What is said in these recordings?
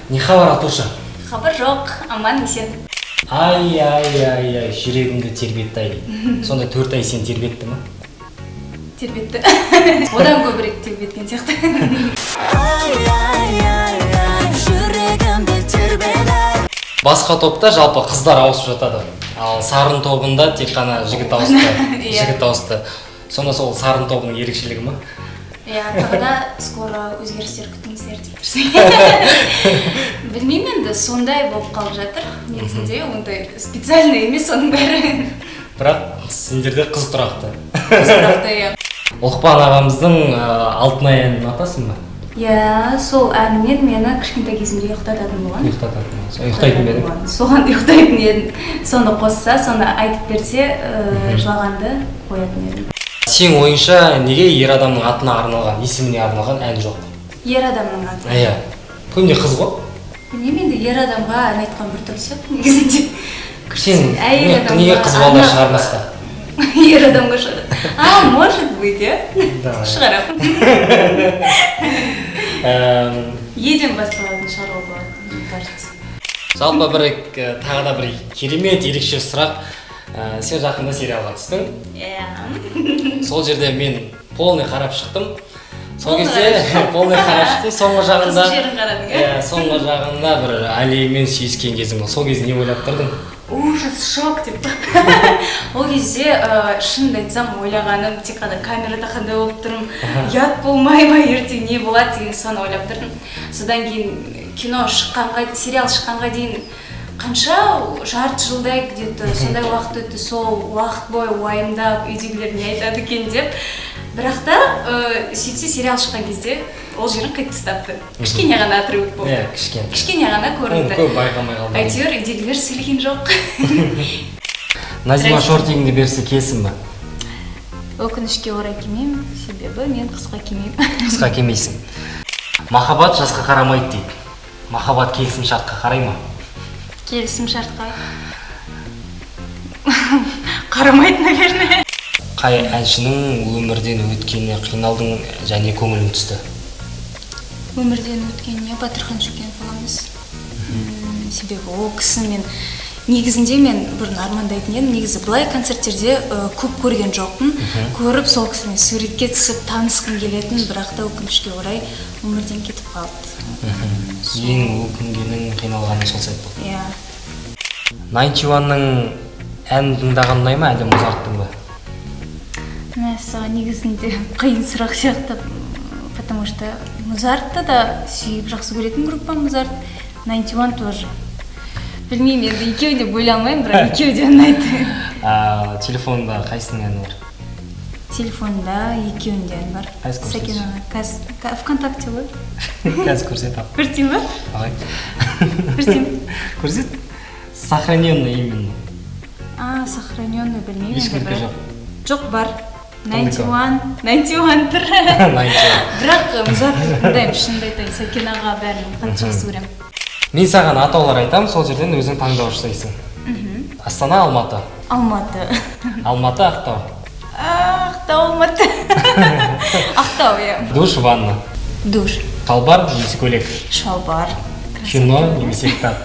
Не хабар Атуша? Хабар жоқ, аман есен. Ай, жүрегімді тербетті-ай. Сонда 4 ай сен тербетті ма? Тербетті. Одан көбірек тербеткен сияқты. Жүрегімді тербетті. Басқа топта жалпы қыздар ауысып жатады. Ал сарын тобында тек қана жігіт ауысты. Сонда сол сарын тобының ерекшелігі ма? Тағы да скоро өзгерістер күтіңіздер дейміз. Білмеймін енді, сондай болып қалып жатыр. Негізінде ондай специально емес оның бәрі. Бірақ сендерде қыз тұрақты. Қыз тұрақты, иә. Ұлықпан ағамыздың Алтынай әнін атасың ба? Сол әнмен мені кішкентай кезімде ұйықтататын болған. Ұйықтайтын ба едің? Соған ұйықтайтын едім. Соны қосса, соны айтып берсе, жылағанды қоятын едім. Сен ойынша неге ер адамның атына арналған, есіміне арналған ән жоқ? Ер адамның аты. Иә. Көбіне қыз ғой? Білмеймін енді, ер адамға ән айтқан бір түрлі сияқты негізінде. Сен неге қыз балдар шығармасқа? Ер адамға шығарады. Может быть, иә? Шығарам. Еден басталатын шығаруға болады, мне кажется. Жалпы тағы да бір керемет ерекше сұрақ. Сен жақында сериалға түстің. Иә. Сол жерде мен полный қарап шықтым. Сол кезде полный қарап шықтым. Соңғы жағында... Қызық жерін қарадың, иә? Соңғы жағында бір Алимен сүйіскен кезім. Сол кезде не ойлап тұрдың? Ужас, шок деп. Ол кезде шынымды айтсам ойлағаным, тек қана камерада қандай болып тұрмын, ұят болмай ма, ертең не болады деген соны ойлап тұрдым. Содан кейін сериал шыққанға дейін қанша жарты жылдай где-то сондай уақыт өтті, сол уақыт бойы уайымдап, үйдегілер не айтады екен деп. Бірақ та сөйтсе сериал шыққан кезде ол жерін қайтып тастапты. Кішкене ғана отрывок болды. Кішкене ғана көрінді. Көп байқамай қалды. Әйтеуір үйдегілер сөйлеген жоқ. Назима шортигіңді берсе келсін ба? Өкінішке орай келмеймін, себебі мен қысқа келмеймін. Қысқа келмейсің. Махаббат жасқа қарамайды дейді. Махаббат келісім шартқа қарай ма? Келісім шартқа қарамайды, наверное. Қай әншінің өмірден өткеніне қиналдың және көңілің түсті? Өмірден өткеніне Батырхан Шөкенов ағамыз. Себебі ол кісіні мен негізінде мен бұрын армандайтын едім. Негізі былай концерттерде көп көрген жоқпын. Көріп сол кісімен суретке түсіп танысқым келетін, бірақ та өкінішке орай өмірден кетіп қалды. Ең өкінгенің, қиналғаның сол сәт болды. Иә. 91-ның әнін тыңдаған ұнай ма, әлде Музарттың ба? Саған негізінде қиын сұрақ сияқты, потому что Музартты да сүйіп жақсы көретін группа Музарт, 91 тоже. Білмеймін, енді екеуі де бөле алмаймын, бірақ екеуі де ұнайды. Телефонда қайсының әні бар? Телефонда екеуінде ән бар. Қайсы ВКонтакте ғой. Қазір көрсет ал. Көрсетейін ба? Ағай. Көрсетейін. Көрсет. Сохраненный именно. Сохраненный білмеймін. Ешкілкі жоқ. Жоқ, бар. 91 тұр. Бірақ Музартты тыңдаймын, шынымды айтайын, Сәкен аға бәрін қатты жақсы көремін. Мен саған атаулар айтам, сол жерден өзің таңдау жасайсың. Астана, Алматы. Алматы. Алматы, Ақтау. Ақтау, Алматы. Ақтау, иә. Душ, ванна. Душ. Шалбар немесе көйлек. Шалбар. Кино немесе кітап.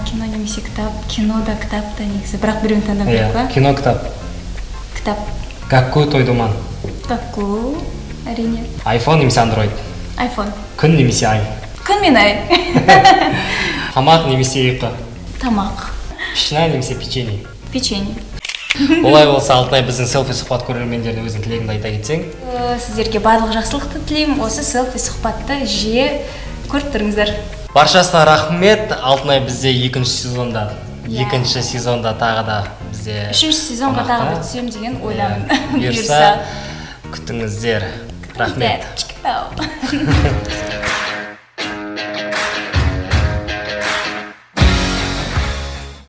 Кино немесе кітап. Кино да, кітап та негізі. Бірақ біреуін таңдау керек па? Кино, кітап. Кітап. Какой той думан? Какой? Әрине. Айфон немесе Android? Айфон. Күн немесе ай? Күн мен ай. Тамақ немесе ұйқы? Тамақ. Пішна немесе печенье? Печенье. Олай болса, Алтынай біздің селфи сұхбат көрермендеріне өзің тілегіңді айта кетсең. Сіздерге барлық жақсылықты тілеймін. Осы селфи сұхбатты жиі көріп тұрыңыздар. Баршасына рахмет. Алтынай бізде екінші сезонда тағы да бізде... 3-ші сезонға тағы да түсем деген ойламын. Бұйырса күтіңіздер. Рахмет. Күтіңіздер.